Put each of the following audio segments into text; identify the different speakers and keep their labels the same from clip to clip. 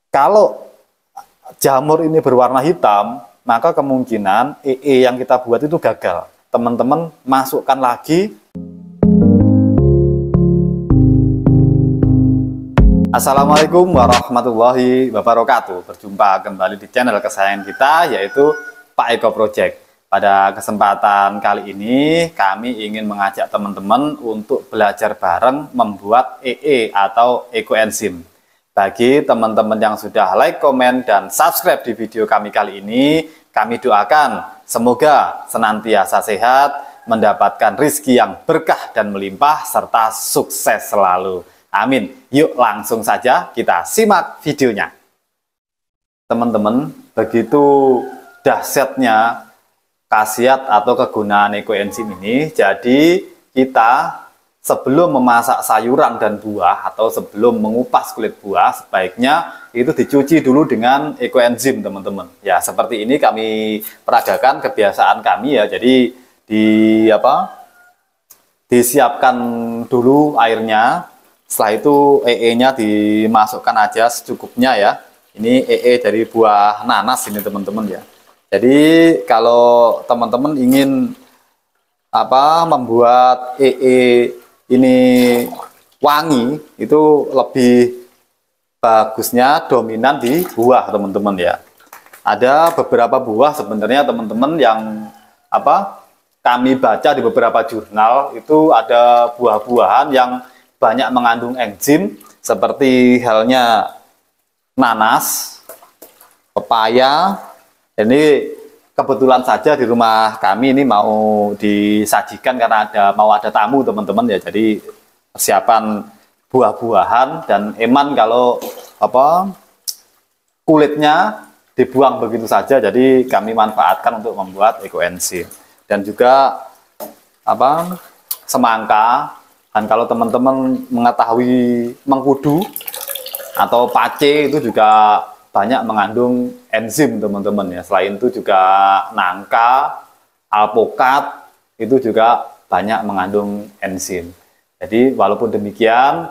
Speaker 1: Kalau jamur ini berwarna hitam, maka kemungkinan EE yang kita buat itu gagal. Teman-teman masukkan lagi. Assalamualaikum warahmatullahi wabarakatuh. Berjumpa kembali di channel kesayangan kita, yaitu Pak Eko Project. Pada kesempatan kali ini kami ingin mengajak teman-teman untuk belajar bareng membuat EE atau ekoenzim. Bagi teman-teman yang sudah like, komen, dan subscribe di video kami kali ini, kami doakan semoga senantiasa sehat, mendapatkan rezeki yang berkah dan melimpah, serta sukses selalu. Amin. Yuk langsung saja kita simak videonya. Teman-teman, begitu dahsyatnya khasiat atau kegunaan ekoenzim ini, jadi kita sebelum memasak sayuran dan buah atau sebelum mengupas kulit buah, sebaiknya itu dicuci dulu dengan ekoenzim, teman-teman. Ya, seperti ini kami peragakan kebiasaan kami ya. Jadi disiapkan dulu airnya. Setelah itu EE-nya dimasukkan aja secukupnya ya. Ini EE dari buah nanas ini, teman-teman ya. Jadi kalau teman-teman ingin membuat EE ini wangi, itu lebih bagusnya dominan di buah, teman-teman ya. Ada beberapa buah sebenarnya, teman-teman, yang kami baca di beberapa jurnal, itu ada buah-buahan yang banyak mengandung enzim, seperti halnya nanas, pepaya. Ini kebetulan saja di rumah kami ini mau disajikan karena mau ada tamu, teman-teman ya. Jadi persiapan buah-buahan, dan eman kalau kulitnya dibuang begitu saja. Jadi kami manfaatkan untuk membuat ekoenzim. Dan juga semangka. Dan kalau teman-teman mengetahui mengkudu atau pace, itu juga banyak mengandung enzim, teman-teman ya. Selain itu juga nangka, alpukat, itu juga banyak mengandung enzim. Jadi walaupun demikian,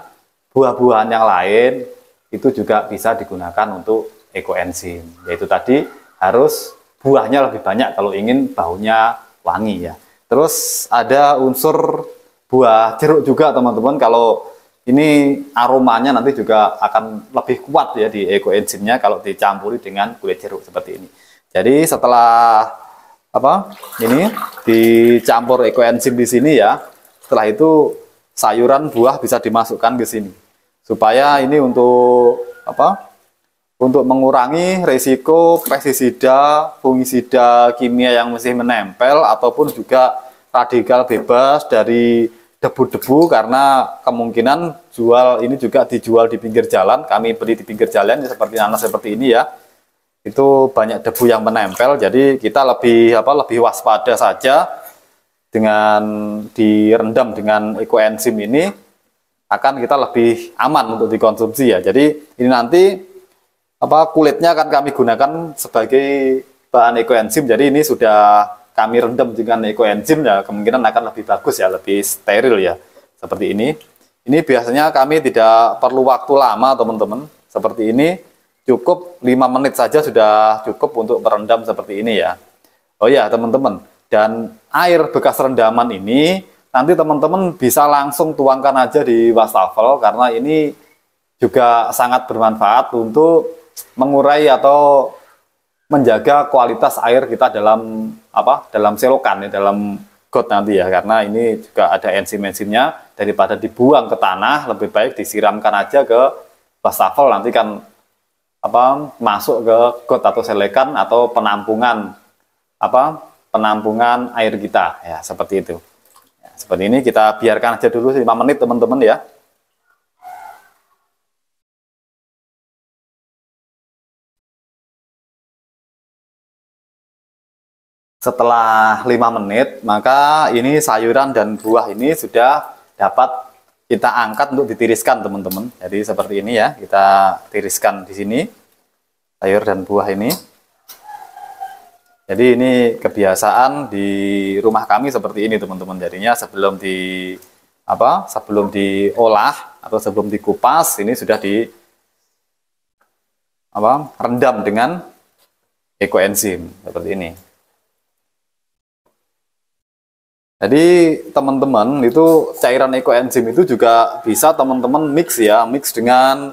Speaker 1: buah-buahan yang lain itu juga bisa digunakan untuk ekoenzim. Yaitu tadi harus buahnya lebih banyak kalau ingin baunya wangi ya. Terus ada unsur buah jeruk juga, teman-teman. Kalau ini aromanya nanti juga akan lebih kuat ya di ekoenzimnya kalau dicampuri dengan kulit jeruk seperti ini. Jadi setelah ini dicampur ekoenzim di sini ya, setelah itu sayuran buah bisa dimasukkan ke sini supaya ini untuk untuk mengurangi risiko pestisida, fungisida kimia yang masih menempel, ataupun juga radikal bebas dari debu-debu, karena kemungkinan ini juga dijual di pinggir jalan. Kami beli di pinggir jalan seperti nanas seperti ini ya. Itu banyak debu yang menempel, jadi kita lebih waspada saja dengan direndam dengan ekoenzim ini, akan kita lebih aman untuk dikonsumsi ya. Jadi ini nanti kulitnya akan kami gunakan sebagai bahan ekoenzim. Jadi ini sudah kami rendam dengan ekoenzim ya, kemungkinan akan lebih bagus ya, lebih steril ya, seperti ini. Ini biasanya kami tidak perlu waktu lama, teman-teman. Seperti ini cukup 5 menit saja sudah cukup untuk merendam seperti ini ya. Oh ya, teman-teman, dan air bekas rendaman ini nanti teman-teman bisa langsung tuangkan aja di wastafel, karena ini juga sangat bermanfaat untuk mengurai atau menjaga kualitas air kita dalam dalam selokan ya, dalam got nanti ya, karena ini juga ada enzim-enzimnya. Daripada dibuang ke tanah, lebih baik disiramkan aja ke wastafel, nanti kan masuk ke got atau selekan atau penampungan penampungan air kita ya, seperti itu ya. Seperti ini kita biarkan aja dulu 5 menit, teman-teman ya. Setelah 5 menit, maka ini sayuran dan buah ini sudah dapat kita angkat untuk ditiriskan, teman-teman. Jadi seperti ini ya, kita tiriskan di sini sayur dan buah ini. Jadi ini kebiasaan di rumah kami seperti ini, teman-teman. Jadinya sebelum sebelum diolah atau sebelum dikupas, ini sudah rendam dengan ekoenzim seperti ini. Jadi teman-teman itu cairan ekoenzim itu juga bisa teman-teman mix ya, mix dengan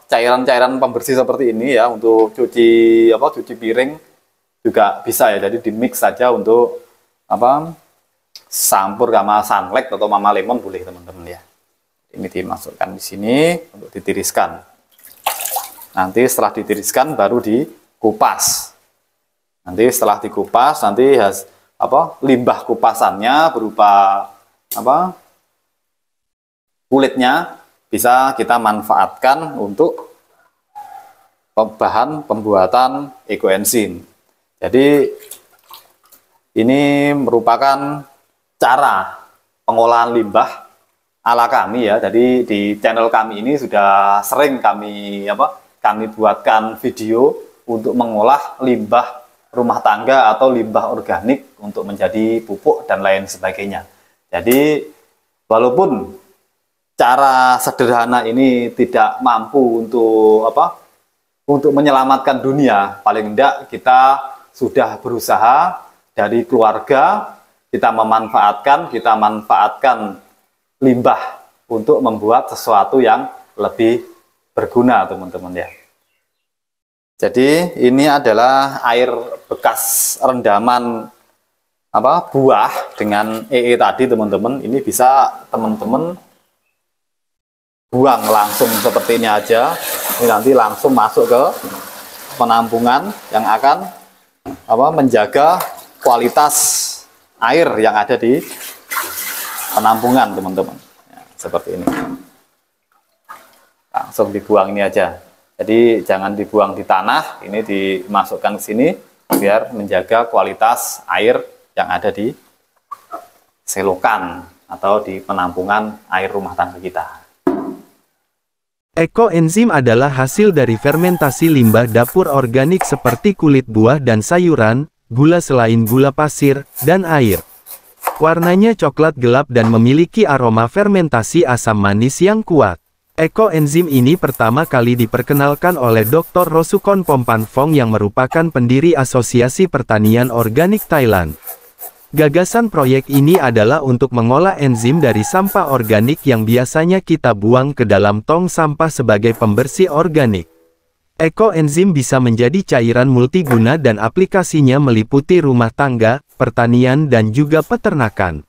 Speaker 1: cairan-cairan pembersih seperti ini ya, untuk cuci piring juga bisa ya. Jadi di mix saja untuk campur sama sunlight atau mama lemon boleh teman-teman ya. Ini dimasukkan di sini untuk ditiriskan. Nanti setelah ditiriskan baru dikupas. Nanti setelah dikupas nanti limbah kupasannya berupa kulitnya bisa kita manfaatkan untuk bahan pembuatan ekoenzim. Jadi ini merupakan cara pengolahan limbah ala kami ya. Jadi di channel kami ini sudah sering kami buatkan video untuk mengolah limbah rumah tangga atau limbah organik untuk menjadi pupuk dan lain sebagainya. Jadi walaupun cara sederhana ini tidak mampu untuk menyelamatkan dunia, paling tidak kita sudah berusaha dari keluarga kita manfaatkan limbah untuk membuat sesuatu yang lebih berguna teman-teman ya. Jadi ini adalah air bekas rendaman buah dengan EE tadi teman-teman. Ini bisa teman-teman buang langsung seperti ini aja. Ini nanti langsung masuk ke penampungan yang akan menjaga kualitas air yang ada di penampungan teman-teman. Ya, seperti ini. Langsung dibuang ini aja. Jadi jangan dibuang di tanah, ini dimasukkan ke sini biar menjaga kualitas air yang ada di selokan atau di penampungan air rumah tangga kita.
Speaker 2: Ekoenzim adalah hasil dari fermentasi limbah dapur organik seperti kulit buah dan sayuran, gula selain gula pasir, dan air. Warnanya coklat gelap dan memiliki aroma fermentasi asam manis yang kuat. Ekoenzim ini pertama kali diperkenalkan oleh Dr. Rosukon Pompanfong yang merupakan pendiri Asosiasi Pertanian Organik Thailand. Gagasan proyek ini adalah untuk mengolah enzim dari sampah organik yang biasanya kita buang ke dalam tong sampah sebagai pembersih organik. Ekoenzim bisa menjadi cairan multiguna dan aplikasinya meliputi rumah tangga, pertanian dan juga peternakan.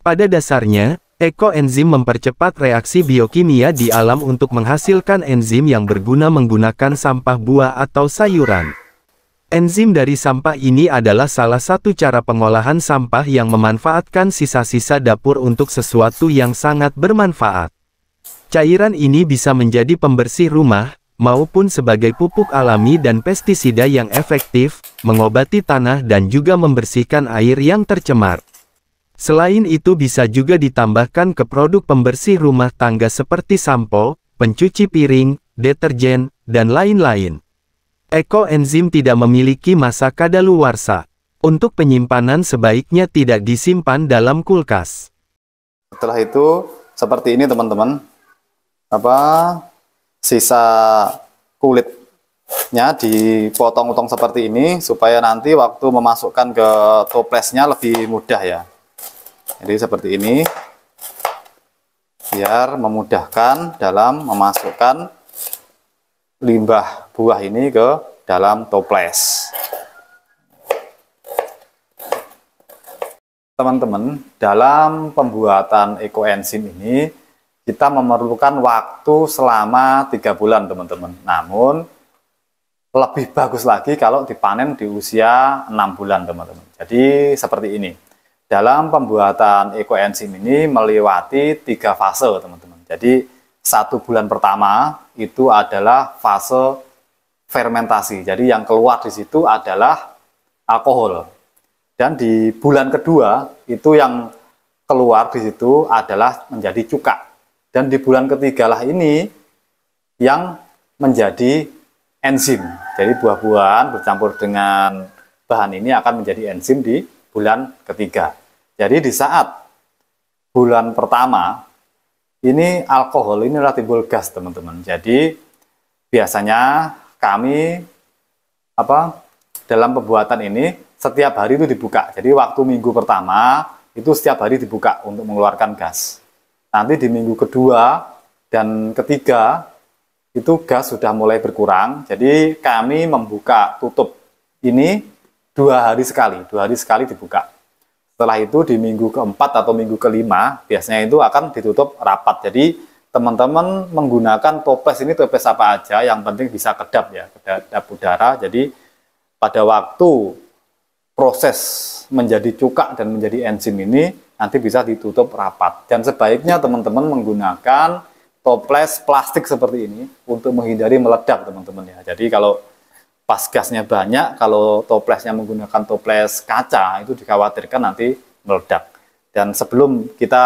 Speaker 2: Pada dasarnya, ekoenzim mempercepat reaksi biokimia di alam untuk menghasilkan enzim yang berguna menggunakan sampah buah atau sayuran. Enzim dari sampah ini adalah salah satu cara pengolahan sampah yang memanfaatkan sisa-sisa dapur untuk sesuatu yang sangat bermanfaat. Cairan ini bisa menjadi pembersih rumah, maupun sebagai pupuk alami dan pestisida yang efektif, mengobati tanah dan juga membersihkan air yang tercemar. Selain itu bisa juga ditambahkan ke produk pembersih rumah tangga seperti sampo, pencuci piring, deterjen, dan lain-lain. Ekoenzim tidak memiliki masa kadaluarsa. Untuk penyimpanan sebaiknya tidak disimpan dalam kulkas.
Speaker 1: Setelah itu seperti ini teman-teman. Sisa kulitnya dipotong-potong seperti ini supaya nanti waktu memasukkan ke toplesnya lebih mudah ya. Jadi seperti ini biar memudahkan dalam memasukkan limbah buah ini ke dalam toples. Teman-teman, dalam pembuatan ekoenzim ini kita memerlukan waktu selama 3 bulan teman-teman. Namun lebih bagus lagi kalau dipanen di usia 6 bulan teman-teman. Jadi seperti ini. Dalam pembuatan ekoenzim ini melewati 3 fase teman-teman. Jadi 1 bulan pertama itu adalah fase fermentasi. Jadi yang keluar di situ adalah alkohol. Dan di bulan kedua itu yang keluar di situ adalah menjadi cuka. Dan di bulan ketiga lah ini yang menjadi enzim. Jadi buah-buahan bercampur dengan bahan ini akan menjadi enzim di bulan ketiga. Jadi di saat bulan pertama ini alkohol ini adalah timbul gas teman-teman. Jadi biasanya kami dalam pembuatan ini setiap hari itu dibuka. Jadi waktu minggu pertama itu setiap hari dibuka untuk mengeluarkan gas. Nanti di minggu kedua dan ketiga itu gas sudah mulai berkurang. Jadi kami membuka tutup ini 2 hari sekali dibuka. Setelah itu di minggu keempat atau minggu kelima biasanya itu akan ditutup rapat. Jadi teman-teman menggunakan toples ini toples apa aja, yang penting bisa kedap ya, kedap udara. Jadi pada waktu proses menjadi cuka dan menjadi enzim ini nanti bisa ditutup rapat. Dan sebaiknya teman-teman menggunakan toples plastik seperti ini untuk menghindari meledak teman-teman ya. Jadi kalau pas gasnya banyak, kalau toplesnya menggunakan toples kaca itu dikhawatirkan nanti meledak. Dan sebelum kita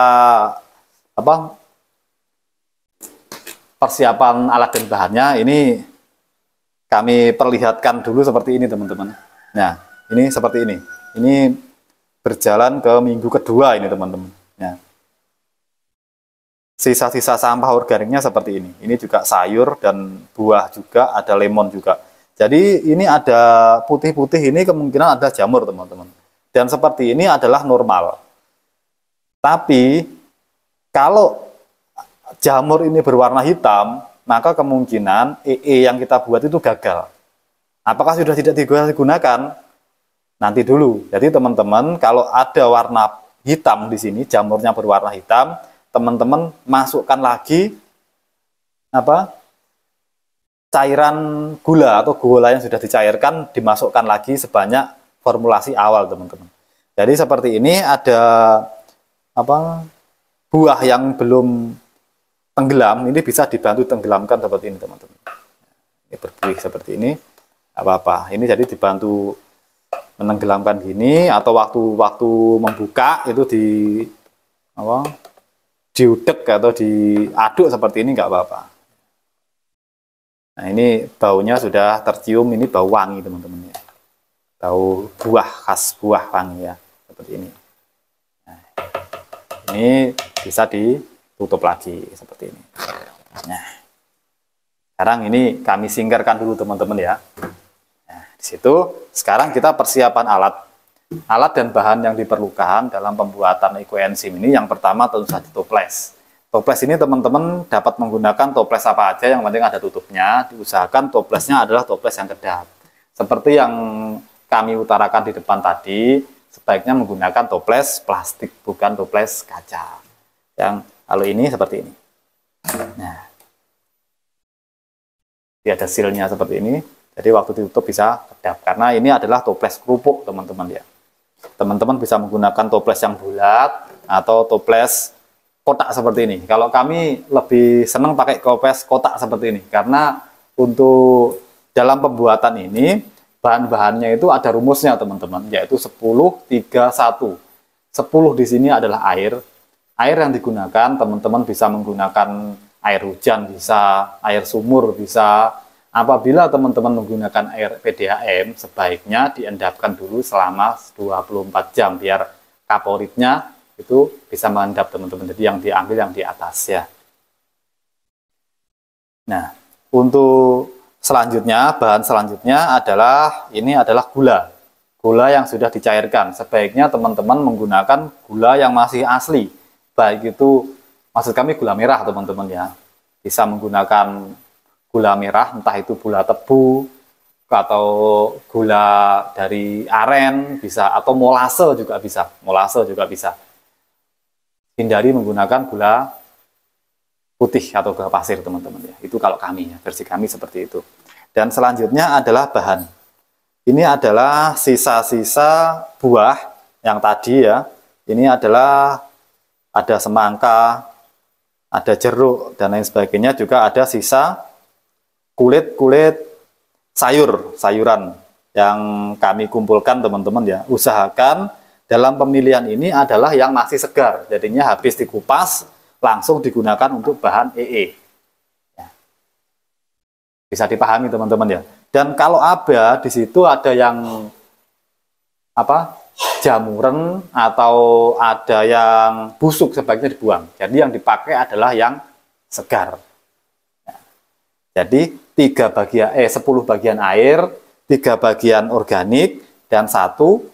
Speaker 1: persiapan alat dan bahannya, ini kami perlihatkan dulu seperti ini teman-teman. Nah, ini seperti ini. Ini berjalan ke minggu kedua ini teman-teman. Nah, sisa-sisa sampah organiknya seperti ini. Ini juga sayur dan buah juga, ada lemon juga. Jadi ini ada putih-putih, ini kemungkinan ada jamur teman-teman. Dan seperti ini adalah normal. Tapi kalau jamur ini berwarna hitam, maka kemungkinan EE yang kita buat itu gagal. Apakah sudah tidak digunakan? Nanti dulu. Jadi teman-teman kalau ada warna hitam di sini, jamurnya berwarna hitam, teman-teman masukkan lagi cairan gula atau gula yang sudah dicairkan, dimasukkan lagi sebanyak formulasi awal teman-teman. Jadi seperti ini ada buah yang belum tenggelam, ini bisa dibantu tenggelamkan seperti ini teman-teman. Ini berbuih seperti ini, apa-apa. Ini jadi dibantu menenggelamkan gini, atau waktu membuka itu diudek atau diaduk seperti ini nggak apa-apa. Nah ini baunya sudah tercium, ini bau wangi teman-teman ya. Bau buah, khas buah wangi ya, seperti ini. Nah, ini bisa ditutup lagi seperti ini. Nah, sekarang ini kami singkirkan dulu teman-teman ya. Nah, di situ sekarang kita persiapan alat dan bahan yang diperlukan dalam pembuatan ekoenzim ini. Yang pertama tentu saja toples. Toples ini teman-teman dapat menggunakan toples apa aja, yang penting ada tutupnya. Diusahakan toplesnya adalah toples yang kedap. Seperti yang kami utarakan di depan tadi, sebaiknya menggunakan toples plastik, bukan toples kaca. Yang kalau ini seperti ini. Nah, dia ada sealnya seperti ini. Jadi waktu ditutup bisa kedap. Karena ini adalah toples kerupuk teman-teman ya. Teman-teman bisa menggunakan toples yang bulat atau toples kotak seperti ini. Kalau kami lebih senang pakai toples kotak seperti ini, karena untuk dalam pembuatan ini bahan-bahannya itu ada rumusnya teman-teman, yaitu 10-3-1. 10 di sini adalah air. Air yang digunakan teman-teman bisa menggunakan air hujan, bisa air sumur, bisa. Apabila teman-teman menggunakan air PDAM, sebaiknya diendapkan dulu selama 24 jam biar kaporitnya itu bisa mengendap teman-teman. Jadi yang diambil yang di atas ya. Nah, untuk selanjutnya, bahan selanjutnya adalah ini adalah gula. Gula yang sudah dicairkan. Sebaiknya teman-teman menggunakan gula yang masih asli. Baik itu, maksud kami gula merah teman-teman ya. Bisa menggunakan gula merah, entah itu gula tebu atau gula dari aren bisa, atau molase juga bisa. Molase juga bisa. Hindari menggunakan gula putih atau gula pasir teman-teman ya. Itu kalau kami ya, versi kami seperti itu. Dan selanjutnya adalah bahan. Ini adalah sisa-sisa buah yang tadi ya. Ini adalah ada semangka, ada jeruk dan lain sebagainya, juga ada sisa kulit-kulit sayuran yang kami kumpulkan teman-teman ya. Usahakan dalam pemilihan ini adalah yang masih segar, jadinya habis dikupas langsung digunakan untuk bahan EE. Ya. Bisa dipahami teman-teman ya. Dan kalau ada di situ ada yang jamuran atau ada yang busuk, sebaiknya dibuang. Jadi yang dipakai adalah yang segar. Ya. Jadi 10 bagian air, 3 bagian organik, dan 1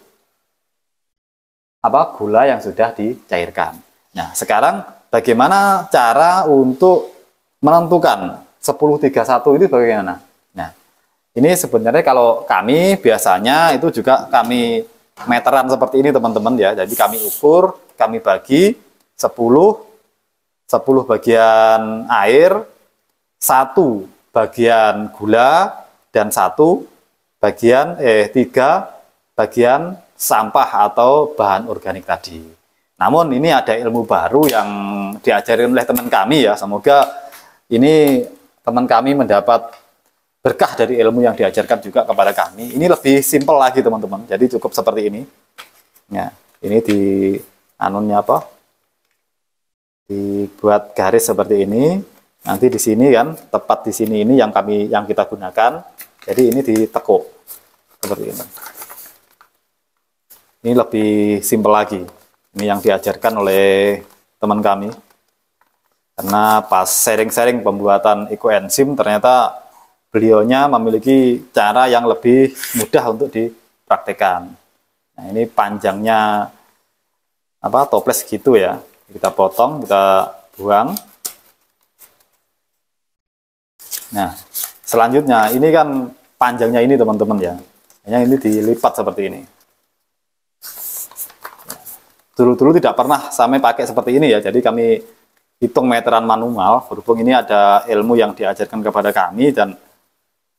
Speaker 1: gula yang sudah dicairkan. Nah, sekarang bagaimana cara untuk menentukan 10-3-1 itu bagaimana? Nah, ini sebenarnya kalau kami biasanya itu juga kami meteran seperti ini teman-teman ya. Jadi kami ukur, kami bagi 10 bagian air, 1 bagian gula, dan 3 bagian sampah atau bahan organik tadi. Namun ini ada ilmu baru yang diajarin oleh teman kami ya. Semoga ini teman kami mendapat berkah dari ilmu yang diajarkan juga kepada kami. Ini lebih simpel lagi teman-teman. Jadi cukup seperti ini. Ya, ini di anunya dibuat garis seperti ini. Nanti di sini kan, tepat di sini ini yang kita gunakan. Jadi ini ditekuk seperti ini. Ini lebih simpel lagi. Ini yang diajarkan oleh teman kami. Karena pas sharing-sharing pembuatan ekoenzim, ternyata beliaunya memiliki cara yang lebih mudah untuk dipraktekkan. Nah, ini panjangnya toples gitu ya. Kita potong, kita buang. Nah, selanjutnya ini kan panjangnya ini teman-teman ya. Hanya ini dilipat seperti ini. Dulu-dulu tidak pernah sampai pakai seperti ini ya, jadi kami hitung meteran manual, berhubung ini ada ilmu yang diajarkan kepada kami dan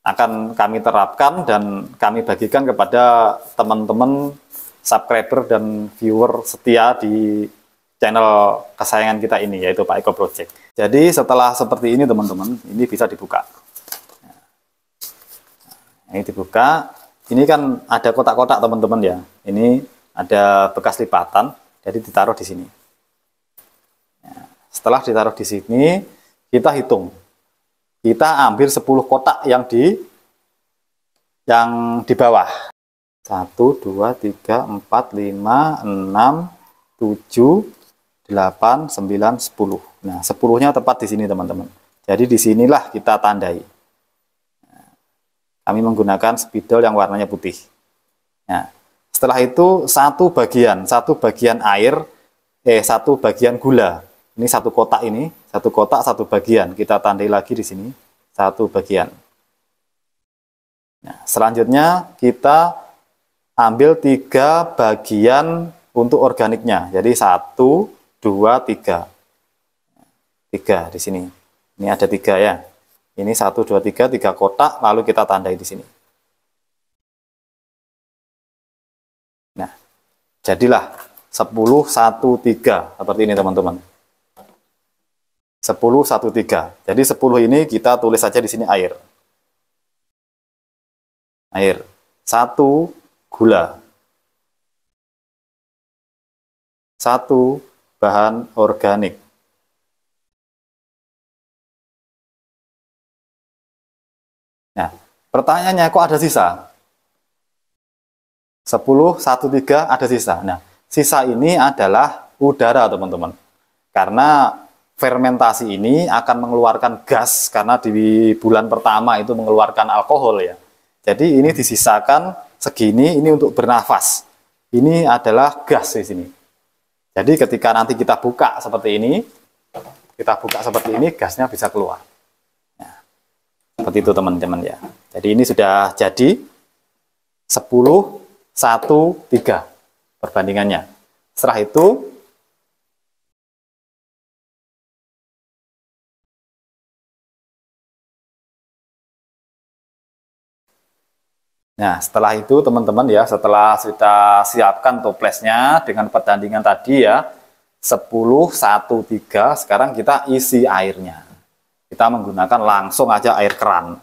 Speaker 1: akan kami terapkan dan kami bagikan kepada teman-teman subscriber dan viewer setia di channel kesayangan kita ini, yaitu Pak Eko Project. Jadi setelah seperti ini teman-teman, ini bisa dibuka. Ini dibuka, ini kan ada kotak-kotak teman-teman ya, ini ada bekas lipatan. Jadi ditaruh di sini. Setelah ditaruh di sini, kita hitung. Kita ambil 10 kotak yang di bawah. 1, 2, 3, 4, 5, 6, 7, 8, 9, 10. Nah, 10-nya tepat di sini teman-teman. Jadi disinilah kita tandai. Kami menggunakan spidol yang warnanya putih. Nah, setelah itu 1 bagian air, 1 bagian gula. Ini 1 kotak ini, 1 kotak 1 bagian. Kita tandai lagi di sini, 1 bagian. Nah, selanjutnya kita ambil 3 bagian untuk organiknya. Jadi 1, 2, 3. 3 di sini. Ini ada 3 ya. Ini 1, 2, 3 kotak, lalu kita tandai di sini. Nah, jadilah 10, 1, 3 seperti ini teman-teman. 10, 1, 3. Jadi 10 ini kita tulis saja di sini air. Air. 1 gula. 1 bahan organik. Nah, pertanyaannya kok ada sisa? 10, 1, 3 ada sisa. Nah, sisa ini adalah udara teman-teman. Karena fermentasi ini akan mengeluarkan gas karena di bulan pertama itu mengeluarkan alkohol ya. Jadi ini disisakan segini ini untuk bernafas. Ini adalah gas di sini. Jadi ketika nanti kita buka seperti ini, gasnya bisa keluar. Nah, seperti itu teman-teman ya. Jadi ini sudah jadi 10, 1, 3 perbandingannya. Setelah itu teman-teman ya, setelah kita siapkan toplesnya dengan perbandingan tadi ya, 10, 1, 3, sekarang kita isi airnya. Kita menggunakan langsung aja air keran.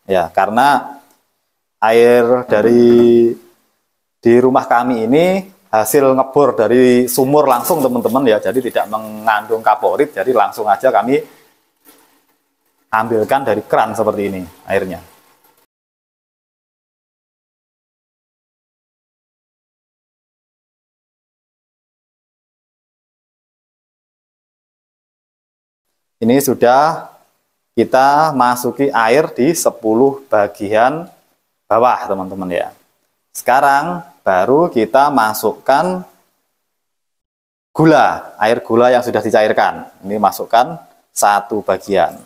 Speaker 1: Ya, karena air di rumah kami ini hasil ngebor dari sumur langsung teman-teman ya, jadi tidak mengandung kaporit, jadi langsung aja kami ambilkan dari keran seperti ini airnya. Ini sudah kita masuki air di 10 bagian bawah teman-teman ya. Sekarang baru kita masukkan gula, air gula yang sudah dicairkan. Ini masukkan 1 bagian.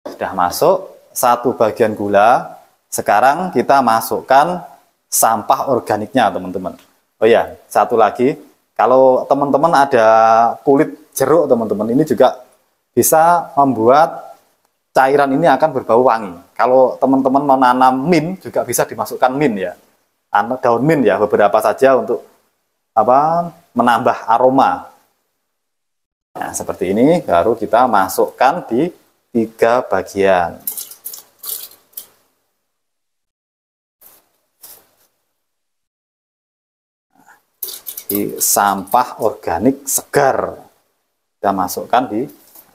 Speaker 1: Sudah masuk 1 bagian gula. Sekarang kita masukkan sampah organiknya teman-teman. Oh ya, satu lagi, kalau teman-teman ada kulit jeruk teman-teman, ini juga bisa membuat cairan ini akan berbau wangi. Kalau teman-teman menanam mint juga bisa dimasukkan mint ya, daun mint ya, beberapa saja untuk menambah aroma. Nah seperti ini baru kita masukkan di 3 bagian. Di sampah organik segar kita masukkan di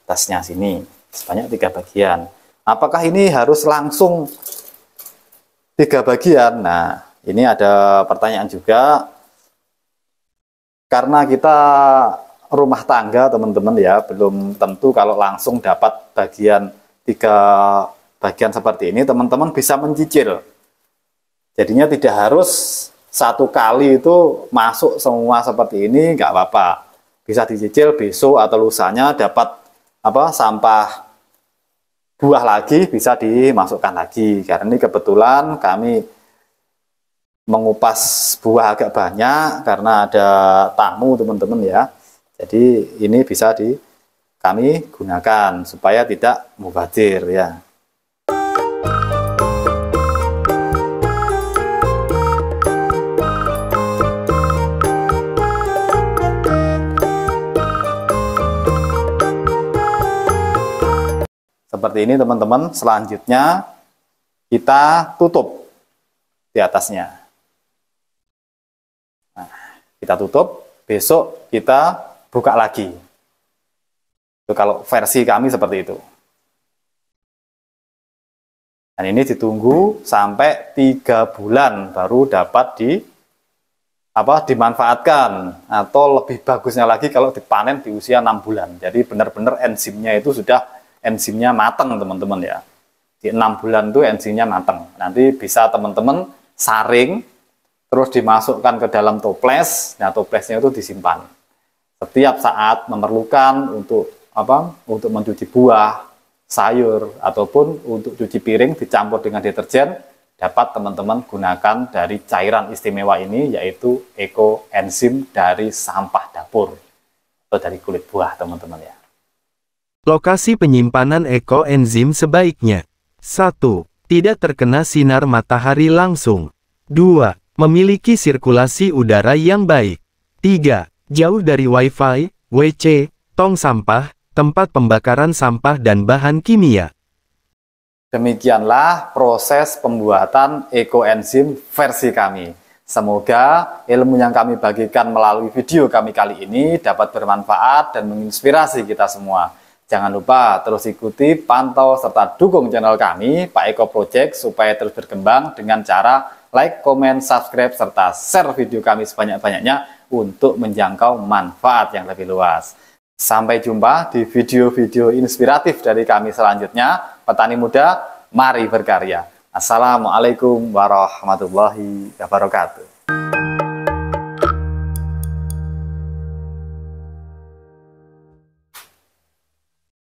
Speaker 1: atasnya sini sebanyak 3 bagian. Apakah ini harus langsung 3 bagian? Nah ini ada pertanyaan juga, karena kita rumah tangga teman-teman ya, belum tentu kalau langsung dapat bagian 3 bagian seperti ini. Teman-teman bisa mencicil, jadinya tidak harus satu kali itu masuk semua seperti ini, nggak apa-apa. Bisa dicicil, besok atau lusanya dapat sampah buah lagi, bisa dimasukkan lagi. Karena ini kebetulan kami mengupas buah agak banyak karena ada tamu teman-teman ya. Jadi ini bisa kami gunakan supaya tidak mubazir ya. Seperti ini teman-teman. Selanjutnya kita tutup di atasnya. Nah, kita tutup, besok kita buka lagi. Itu kalau versi kami seperti itu. Dan ini ditunggu sampai 3 bulan baru dapat dimanfaatkan, atau lebih bagusnya lagi kalau dipanen di usia 6 bulan. Jadi benar-benar enzimnya itu sudah matang teman-teman ya. Di 6 bulan itu enzimnya matang. Nanti bisa teman-teman saring, terus dimasukkan ke dalam toples. Nah toplesnya itu disimpan. Setiap saat memerlukan untuk mencuci buah, sayur, ataupun untuk cuci piring dicampur dengan deterjen, dapat teman-teman gunakan dari cairan istimewa ini, yaitu Eco Enzim dari sampah dapur atau dari kulit buah teman-teman ya.
Speaker 2: Lokasi penyimpanan Eco Enzim sebaiknya 1. Tidak terkena sinar matahari langsung. 2. Memiliki sirkulasi udara yang baik. 3. Jauh dari Wi-Fi, WC, tong sampah, tempat pembakaran sampah dan bahan kimia.
Speaker 1: Demikianlah proses pembuatan Eco Enzim versi kami. Semoga ilmu yang kami bagikan melalui video kami kali ini dapat bermanfaat dan menginspirasi kita semua. Jangan lupa terus ikuti, pantau, serta dukung channel kami, Pak Eko Project, supaya terus berkembang dengan cara like, komen, subscribe, serta share video kami sebanyak-banyaknya untuk menjangkau manfaat yang lebih luas. Sampai jumpa di video-video inspiratif dari kami selanjutnya. Petani muda, mari berkarya. Assalamualaikum warahmatullahi wabarakatuh.